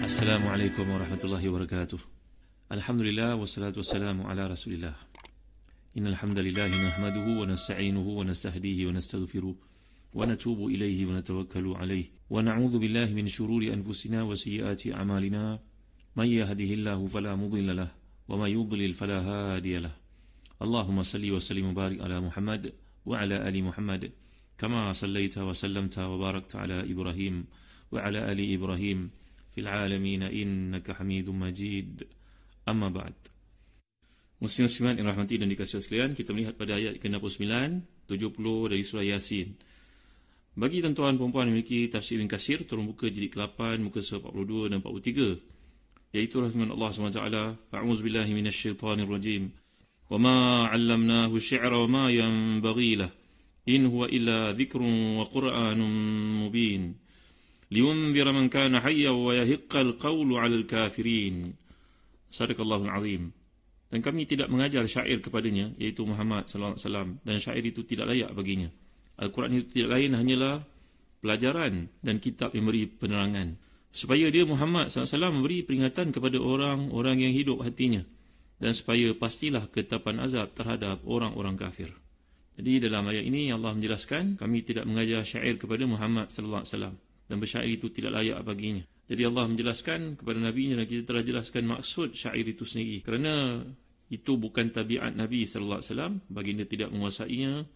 Assalamualaikum warahmatullahi wabarakatuh. Alhamdulillah wassalatu wassalamu ala Rasulillah. Innal hamdalillah nahmaduhu wa nasta'inuhu wa nastahdihi wa nastaghfiruh wa natubu ilayhi wa natawakkalu alayhi wa na'udzu billahi min shururi anfusina wa sayyiati a'malina. May yahdihillahu fala mudilla lahu wa may yudlil fala hadiya lahu. Allahumma salli wa sallim wa barik ala Muhammad wa ala ali Muhammad kama sallaita wa sallamta wa barakta ala Ibrahim wa ala ali Ibrahim fil alamin innaka Hamidum Majid. Amma ba'd. Muslim-muslimat yang rahmati dan dikasihi sekalian, kita melihat pada ayat ke-69, 70 dari surah Yasin. Bagi tuan-tuan perempuan yang memiliki tafsir Ibn Katsir, tolong buka jilid 8 muka 42 dan 43. Iaitu firman Allah SWT, A'udzu billahi minasyaitonir rajim. Wa ma 'allamnahu asy-syi'ra wa ma yanbaghi lahu. In huwa illa dzikrun wa qur'anun mubin. لينذر من كان حيا ويحق القول على الكافرين. Sadaqallahul azim. Dan kami tidak mengajar syair kepadanya, iaitu Muhammad sallallahu alaihi wasallam, dan syair itu tidak layak baginya. Al-Quran itu tidak lain hanyalah pelajaran dan kitab yang memberi penerangan, supaya dia Muhammad sallallahu alaihi wasallam memberi peringatan kepada orang-orang yang hidup hatinya, dan supaya pastilah ketetapan azab terhadap orang-orang kafir. Jadi dalam ayat ini Allah menjelaskan kami tidak mengajar syair kepada Muhammad sallallahu alaihi wasallam, dan bersyair itu tidak layak baginya. Jadi Allah menjelaskan kepada Nabi-Nya, dan kita telah jelaskan maksud syair itu sendiri. Kerana itu bukan tabiat Nabi SAW, baginda tidak menguasainya,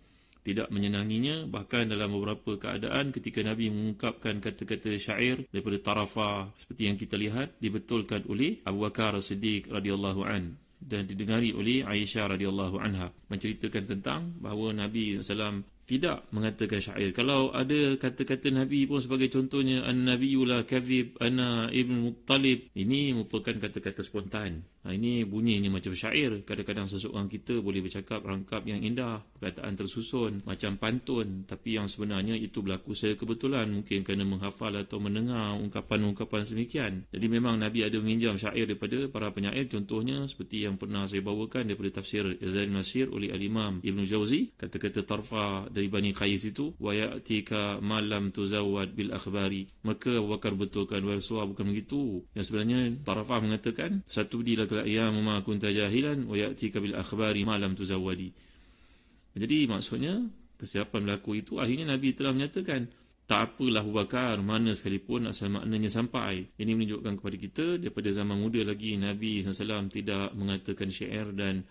tidak menyenanginya. Bahkan dalam beberapa keadaan ketika Nabi mengungkapkan kata-kata syair daripada tarafah seperti yang kita lihat, dibetulkan oleh Abu Bakar As-Siddiq radhiyallahu an dan didengari oleh Aisyah radhiyallahu anha, menceritakan tentang bahawa Nabi SAW tidak mengatakan syair. Kalau ada kata-kata Nabi pun sebagai contohnya, An-Nabiyyu la kadhib, ana Ibn Muttalib, ini merupakan kata-kata spontan. Ini bunyinya macam syair. Kadang-kadang seseorang kita boleh bercakap rangkap yang indah, perkataan tersusun, macam pantun, tapi yang sebenarnya itu berlaku secara kebetulan, mungkin kerana menghafal atau mendengar ungkapan-ungkapan semikian. Jadi memang Nabi ada meminjam syair daripada para penyair, contohnya seperti yang pernah saya bawakan daripada tafsir Zadul Masir oleh Al-Imam Ibn Jauzi, kata-kata tarfa dari Bani Qais itu, wa ya'tika ma lam tuzawwad bil akhbari, maka Abu Bakar betulkan, wa Rasulullah bukan begitu. Yang sebenarnya tarafah mengatakan satu dilakal ayyam ma kunta jahilan wa ya'tika bil akhbari ma lam tuzawwadi. Jadi maksudnya kesilapan berlaku itu akhirnya Nabi telah menyatakan tak apalah Abu Bakar, mana sekalipun asal maknanya sampai. Ini menunjukkan kepada kita daripada zaman muda lagi Nabi SAW tidak mengatakan syair, dan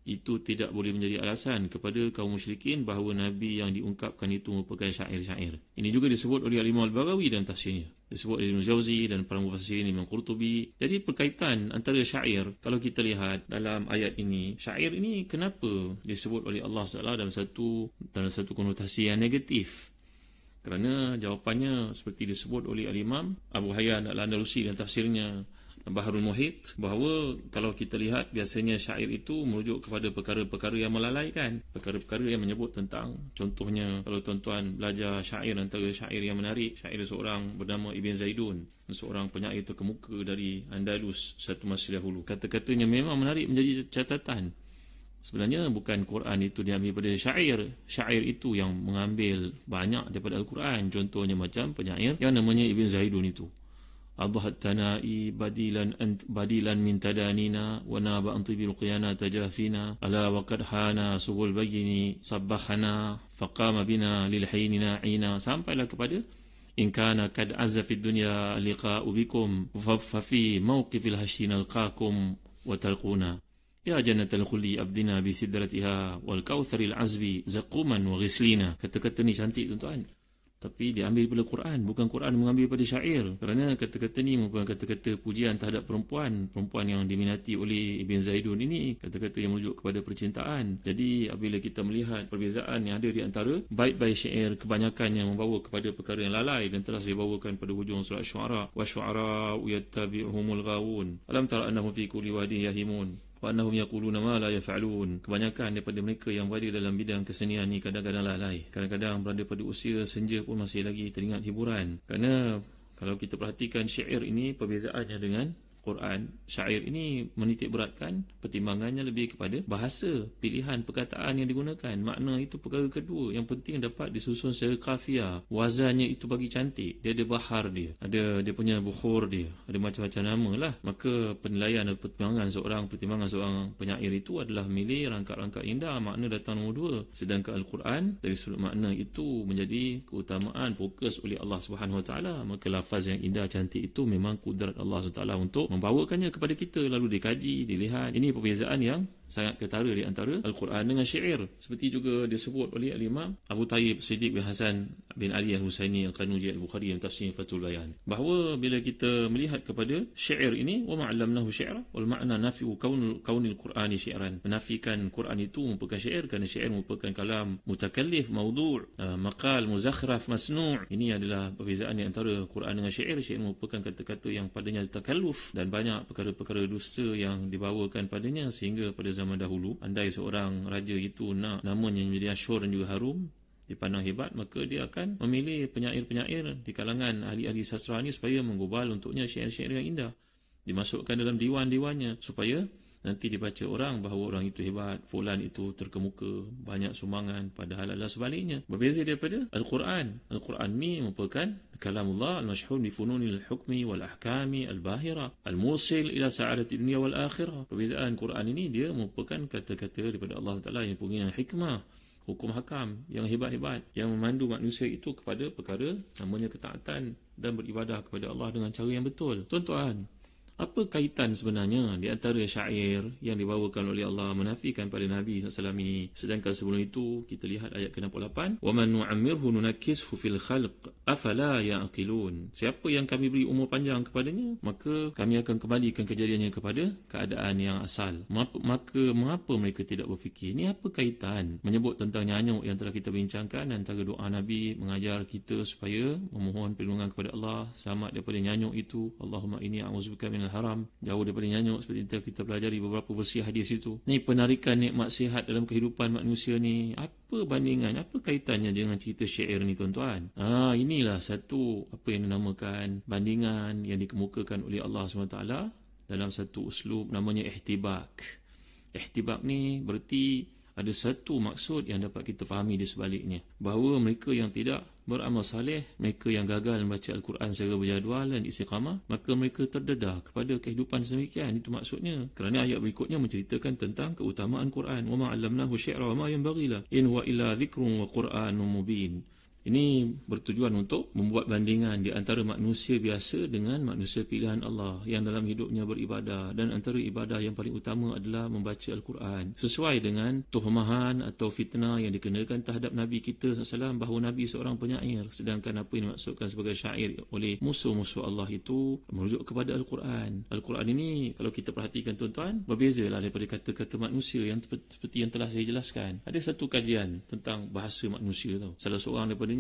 itu tidak boleh menjadi alasan kepada kaum musyrikin bahawa Nabi yang diungkapkan itu merupakan syair-syair. Ini juga disebut oleh Al-Imam Al-Baghawi dalam tafsirnya, disebut oleh Ibn Jauzi dan para mufassirin Imam Qurtubi. Jadi perkaitan antara syair, kalau kita lihat dalam ayat ini, syair ini kenapa disebut oleh Allah SWT dalam satu konotasi yang negatif? Kerana jawapannya seperti disebut oleh Al-Imam Abu Hayyan Al-Andalusi dan tafsirnya Baharul Muhit, bahawa kalau kita lihat biasanya syair itu merujuk kepada perkara-perkara yang melalaikan, perkara-perkara yang menyebut tentang, contohnya kalau tuan-tuan belajar syair, antara syair yang menarik, syair seorang bernama Ibn Zaidun, seorang penyair terkemuka dari Andalus satu masa dahulu. Kata-katanya memang menarik menjadi catatan. Sebenarnya bukan Quran itu diambil pada syair. Syair itu yang mengambil banyak daripada Al-Quran. Contohnya macam penyair yang namanya Ibn Zaidun itu. Adhat tanai badilan min tadanina wa naba antibil qiyana tajafina ala waqad hana sughul bayni sabbahana faqama bina lil haynina ina, sampailah kepada in kana kad azza fid dunya liqa'u bikum fa fi mawqifil hashin alqakum wa talquna ya jannatal khuldi abdina bi sidratiha wal kautsaril azbi zaquman wa ghislina. Kata-kata ni cantik tuan-tuan, tapi diambil daripada Quran, bukan Quran mengambil daripada syair. Kerana kata-kata ni merupakan kata-kata pujian terhadap perempuan yang diminati oleh Ibn Zaidun ini, kata-kata yang merujuk kepada percintaan. Jadi apabila kita melihat perbezaan yang ada di antara bait-bait syair, kebanyakan yang membawa kepada perkara yang lalai, dan telah saya bawakan pada hujung surah Syu'ara, wa syu'ara'u yattabi'uhumul ghawun alam tara annahum fi kulli wadin yahimun wa annahum yaquluna ma la yaf'alun. Kebanyakan daripada mereka yang berada dalam bidang kesenian ni kadang-kadang lalai, kadang-kadang berada pada usia senja pun masih lagi teringat hiburan. Kerana kalau kita perhatikan syair ini, perbezaannya dengan Quran, syair ini menitik beratkan pertimbangannya lebih kepada bahasa, pilihan perkataan yang digunakan. Makna itu perkara kedua. Yang penting dapat disusun secara kafiah, wazannya itu bagi cantik, dia ada bahar dia, ada dia punya bukhur dia, ada macam-macam nama lah. Maka penilaian atau pertimbangan seorang penyair itu adalah memilih rangkap-rangkap indah. Makna datang nombor dua. Sedangkan Al-Quran dari sudut makna itu menjadi keutamaan, fokus oleh Allah Subhanahu Wa Taala. Maka lafaz yang indah cantik itu memang kudrat Allah Subhanahu Wa Taala untuk membawakannya kepada kita, lalu dikaji, dilihat. Ini perbezaan yang sangat ketara di antara Al-Quran dengan syair. Seperti juga disebut oleh Al-Imam Abu Tayyib Siddiq bin Hasan bin Ali Al-Husaini Al-Qanuji Al-Bukhari dalam tafsir Fathul Bayan, bahawa bila kita melihat kepada syair ini, wa ma'allamnahu syi'ra wal ma'na nafi'u kaunil Qur'ani syi'ran, menafikan Quran itu merupakan syair kerana syair merupakan kalam mutakallif, maudhu', maqal, muzakhraf, masnu'. Ini adalah perbezaan di antara Quran dengan syair. Syair merupakan kata-kata yang padanya takalluf dan banyak perkara-perkara dusta yang dibawakan padanya, sehingga pada zaman dahulu, andai seorang raja itu nak namanya menjadi asyur dan juga harum, dipandang hebat, maka dia akan memilih penyair-penyair di kalangan ahli-ahli sastra ini supaya menggubal untuknya syair-syair yang indah, dimasukkan dalam diwan-diwannya supaya nanti dibaca orang bahawa orang itu hebat, fulan itu terkemuka, banyak sumbangan, padahal adalah sebaliknya. Berbeza daripada Al-Quran. Al-Quran ni merupakan kalamullah al-mashhur bi fununil hukmi wal ahkami al-bahira al-musil ila sa'adati dunia wal akhirah. Perbezaan Quran ini, dia merupakan kata-kata daripada Allah Taala yang punya hikmah, hukum hakam yang hebat-hebat, yang memandu manusia itu kepada perkara namanya ketaatan dan beribadah kepada Allah dengan cara yang betul. Tuan-tuan, apa kaitan sebenarnya di antara syair yang dibawakan oleh Allah menafikan pada Nabi SAW ini? Sedangkan sebelum itu kita lihat ayat ke-68, wa man nu'ammirhu nunakkishu fil khalq afala ya'qilun. Siapa yang kami beri umur panjang kepadanya, maka kami akan kembalikan kejadiannya kepada keadaan yang asal. Maka mengapa mereka tidak berfikir? Ini apa kaitan menyebut tentang nyanyuk yang telah kita bincangkan antara doa Nabi mengajar kita supaya memohon perlindungan kepada Allah, selamat daripada nyanyuk itu. Allahumma inni a'udzubika minal haram, jauh daripada nyanyuk, seperti kita pelajari beberapa versi hadis itu. Ni penarikan nikmat sihat dalam kehidupan manusia ni, apa bandingan, apa kaitannya dengan cerita syair ni, tuan-tuan? Inilah satu apa yang dinamakan bandingan yang dikemukakan oleh Allah SWT dalam satu uslub namanya ihtibak. Ihtibak ni berarti ada satu maksud yang dapat kita fahami di sebaliknya, bahawa mereka yang tidak beramal saleh, mereka yang gagal membaca Al-Quran secara berjadual dan istiqamah, maka mereka terdedah kepada kehidupan sedemikian. Itu maksudnya. Kerana ayat berikutnya menceritakan tentang keutamaan Quran. wa ma 'allamnahu syi'ra wa ma yanbaghi lahu in huwa illa dhikrun wa qur'anun mubin. Ini bertujuan untuk membuat bandingan di antara manusia biasa dengan manusia pilihan Allah yang dalam hidupnya beribadah, dan antara ibadah yang paling utama adalah membaca Al-Quran, sesuai dengan tuhmahan atau fitnah yang dikenakan terhadap Nabi kita SAW bahawa Nabi seorang penyair. Sedangkan apa yang dimaksudkan sebagai syair oleh musuh-musuh Allah itu merujuk kepada Al-Quran. Al-Quran ini kalau kita perhatikan, tuan-tuan, berbezalah daripada kata-kata manusia yang seperti yang telah saya jelaskan. Ada satu kajian tentang bahasa manusia tu. Salah seorang daripada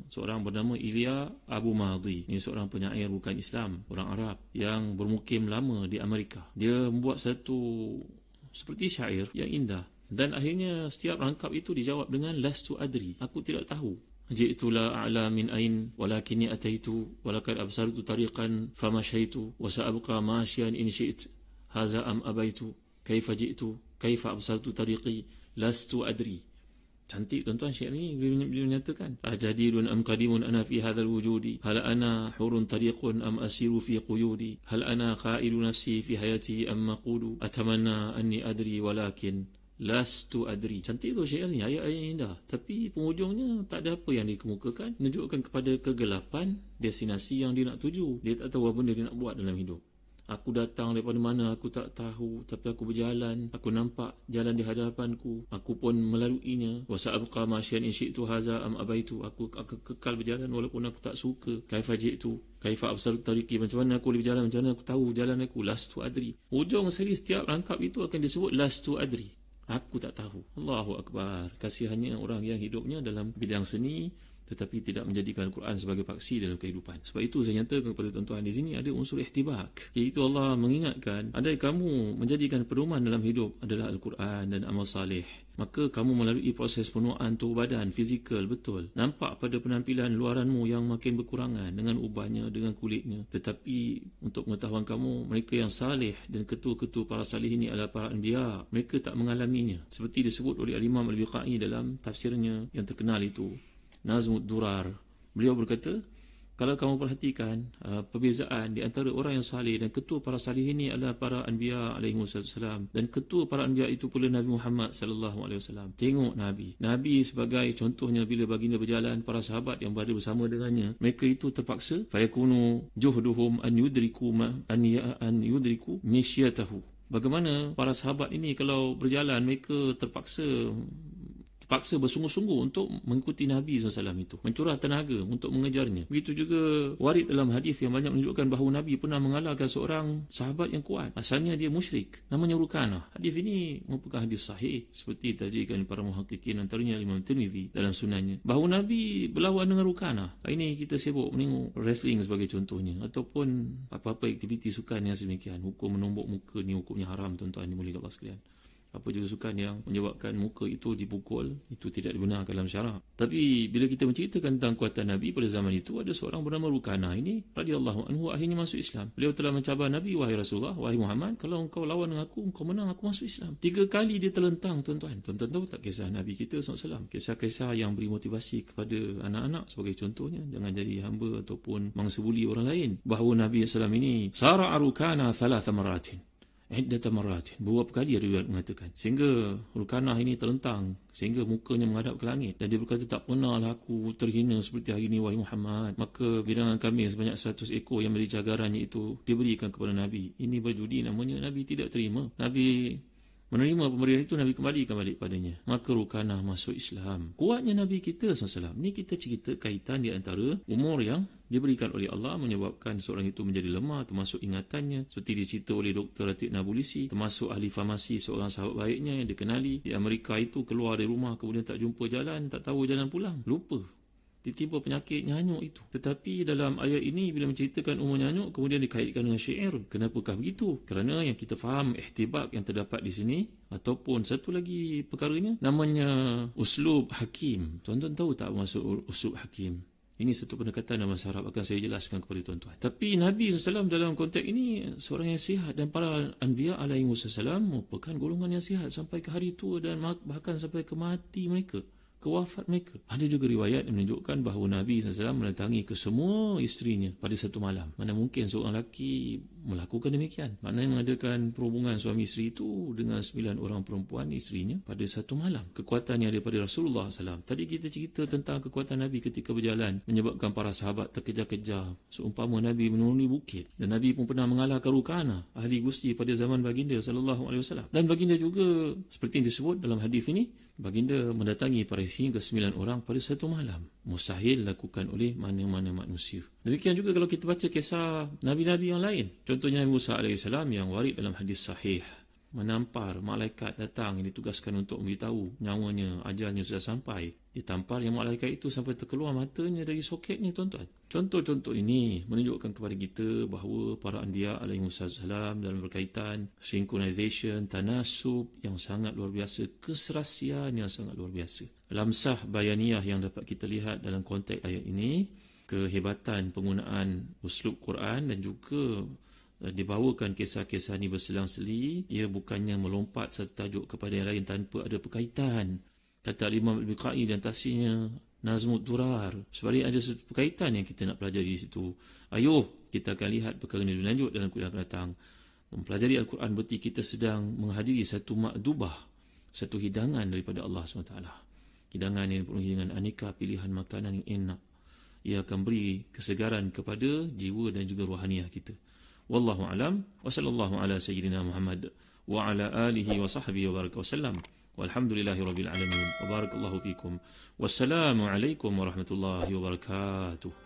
seorang bernama Ilya Abu Madhi. Ini seorang penyair bukan Islam, orang Arab yang bermukim lama di Amerika. Dia membuat satu seperti syair yang indah, dan akhirnya setiap rangkap itu dijawab dengan lastu adri, aku tidak tahu. Ji'tu la a'la min ain walakinni ataitu walaqad absartu tariqan famashaitu wa sa'abqa mashiyan in syi'tu haza am abaitu kaifa ji'tu kaifa absartu tariqi lastu adri. Cantik, tuan-tuan, syair ini beliau menyatakan, ajadidun am qadimun ana fi hadzal wujudi hal ana hurun tariqun am asiru fi quyudi hal ana qailu nafsi fi hayati am maqudu atamanna anni adri walakin lastu adri. Cantik tu syair ni, ayat-ayat indah, tapi penghujungnya tak ada apa yang dikemukakan, menunjukkan kepada kegelapan destinasi yang dia nak tuju. Dia tak tahu apa benda dia nak buat dalam hidup. Aku datang daripada mana aku tak tahu, tapi aku berjalan, aku nampak jalan di hadapanku, aku pun melaluinya. Wa sa'abqa masyan in syi'tu haza am abaitu, aku kekal berjalan walaupun aku tak suka. Kaifa ji'tu kaifa absartu tariqi, macam mana aku boleh berjalan, macam mana aku tahu jalan aku. Lastu adri. Hujung seri setiap rangkap itu akan disebut lastu adri, aku tak tahu. Allahu Akbar. Kasihannya orang yang hidupnya dalam bidang seni, tetapi tidak menjadikan Al-Quran sebagai paksi dalam kehidupan. Sebab itu saya nyatakan kepada tuan-tuan, di sini ada unsur ihtibak, iaitu Allah mengingatkan, andai kamu menjadikan pedoman dalam hidup adalah Al-Quran dan amal saleh, maka kamu melalui proses penuaan tubuh badan, fizikal, betul. Nampak pada penampilan luaranmu yang makin berkurangan dengan ubahnya, dengan kulitnya. Tetapi untuk pengetahuan kamu, mereka yang saleh dan ketua-ketua para saleh ini adalah para anbiya. Mereka tak mengalaminya. Seperti disebut oleh Al-Imam Al-Biqai dalam tafsirnya yang terkenal itu, Nazmud Durar. Beliau berkata, kalau kamu perhatikan perbezaan di antara orang yang saleh dan ketua para saleh ini adalah para anbiya alaihi wasallam, dan ketua para anbiya itu pula Nabi Muhammad sallallahu alaihi wasallam. Tengok Nabi sebagai contohnya, bila baginda berjalan, para sahabat yang berada bersama dengannya, mereka itu terpaksa fayakunu juhduhum an yudriku misyatahu. Bagaimana para sahabat ini kalau berjalan, mereka terpaksa bersungguh-sungguh untuk mengikuti Nabi SAW itu, mencurah tenaga untuk mengejarnya. Begitu juga warid dalam hadis yang banyak menunjukkan bahawa Nabi pernah mengalahkan seorang sahabat yang kuat. Asalnya dia musyrik, namanya Rukanah. Hadis ini merupakan hadis sahih, seperti ditajikan para muhaqqiqin, antaranya Imam Tirmizi dalam sunannya, bahawa Nabi berlawan dengan Rukanah. Ini kita sibuk menengok wrestling sebagai contohnya, ataupun apa-apa aktiviti sukan yang sedemikian. Hukum menumbuk muka ni hukumnya haram, tuan-tuan dimulai Allah sekalian. Apa juga sukan yang menyebabkan muka itu dipukul, itu tidak dibenarkan dalam syarak. Tapi bila kita menceritakan tentang kuatan Nabi pada zaman itu, ada seorang bernama Rukanah ini radhiyallahu anhu akhirnya masuk Islam. Beliau telah mencabar Nabi, wahai Rasulullah, wahai Muhammad, kalau engkau lawan dengan aku, engkau menang, aku masuk Islam. 3 kali dia terlentang, tuan-tuan. Tuan-tuan tahu tak kisah Nabi kita SAW? Kisah-kisah yang beri motivasi kepada anak-anak sebagai contohnya, jangan jadi hamba ataupun mangsa buli orang lain. Bahawa Nabi SAW ini sara'a Rukanah 3 maratin, iddata maratin, beberapa kali ada riwayat mengatakan, sehingga Rukanah ini terlentang, sehingga mukanya menghadap ke langit, dan dia berkata, tak pernahlah aku terhina seperti hari ini, wahai Muhammad. Maka bidangan kambing sebanyak 100 ekor yang menjadi cagarannya itu diberikan kepada Nabi. Ini berjudi namanya. Nabi tidak terima. Nabi menerima pemberian itu, Nabi kembalikan balik padanya. Maka Rukanah masuk Islam. Kuatnya Nabi kita SAW. Ini kita cerita kaitan di antara umur yang diberikan oleh Allah menyebabkan seorang itu menjadi lemah, termasuk ingatannya, seperti dicerita oleh Dr. Latif Nabulsi, termasuk ahli farmasi, seorang sahabat baiknya yang dikenali di Amerika itu, keluar dari rumah kemudian tak jumpa jalan, tak tahu jalan pulang, lupa, ditiba penyakit nyanyuk itu. Tetapi dalam ayat ini bila menceritakan umur nyanyuk, kemudian dikaitkan dengan syair. Kenapakah begitu? Kerana yang kita faham ihtibak yang terdapat di sini, ataupun satu lagi perkaranya, namanya uslub hakim. Tuan-tuan tahu tak maksud uslub hakim? Ini satu pendekatan dalam bahasa Arab, akan saya jelaskan kepada tuan-tuan. Tapi Nabi SAW dalam konteks ini seorang yang sihat, dan para anbiya alaihi wasallam merupakan golongan yang sihat sampai ke hari tua, dan bahkan sampai ke mati mereka, ke wafat mereka. Ada juga riwayat yang menunjukkan bahawa Nabi SAW mendatangi ke semua isterinya pada satu malam. Mana mungkin seorang lelaki melakukan demikian? Maknanya mengadakan perhubungan suami isteri itu dengan 9 orang perempuan isterinya pada satu malam. Kekuatan yang ada pada Rasulullah SAW. Tadi kita cerita tentang kekuatan Nabi ketika berjalan, menyebabkan para sahabat terkejar-kejar, seumpama Nabi menuruni bukit. Dan Nabi pun pernah mengalahkan Rukanah, ahli gusti pada zaman baginda SAW. Dan baginda juga, seperti yang disebut dalam hadis ini, baginda mendatangi para isteri ke 9 orang pada satu malam. Mustahil lakukan oleh mana-mana manusia. Demikian juga kalau kita baca kisah Nabi-Nabi yang lain. Contohnya Nabi Musa AS yang warid dalam hadis sahih, menampar malaikat datang yang ditugaskan untuk memberitahu nyawanya, ajalnya sudah sampai. Ditampar yang malaikat itu sampai terkeluar matanya dari soketnya, tuan-tuan. Contoh-contoh ini menunjukkan kepada kita bahawa para anbiya alaihi wasallam dalam berkaitan synchronization, tanasub yang sangat luar biasa, keserasian yang sangat luar biasa. Lamsah bayaniyah yang dapat kita lihat dalam konteks ayat ini, kehebatan penggunaan uslub Quran, dan juga dibawakan kisah-kisah ini berselang-seli. Ia bukannya melompat satu tajuk kepada yang lain tanpa ada berkaitan. Kata Imam Al-Biqai dan tafsirnya Nazmud Durar, sebenarnya ada satu berkaitan yang kita nak pelajari di situ. Ayuh, kita akan lihat perkara ini lebih lanjut dalam kuliah akan datang. Mempelajari Al-Quran berarti kita sedang menghadiri satu makdubah, satu hidangan daripada Allah SWT. Hidangan yang dipenuhi dengan aneka pilihan makanan yang enak. Ia akan beri kesegaran kepada jiwa dan juga rohaniah kita. Wallahu alam, wa sallallahu ala sayyidina Muhammad wa ala alihi wa sahbihi wa baraka wa sallam. Walhamdulillahi rabbil alamin. Wa barakallahu fikum. Wassalamu alaikum warahmatullahi wabarakatuh.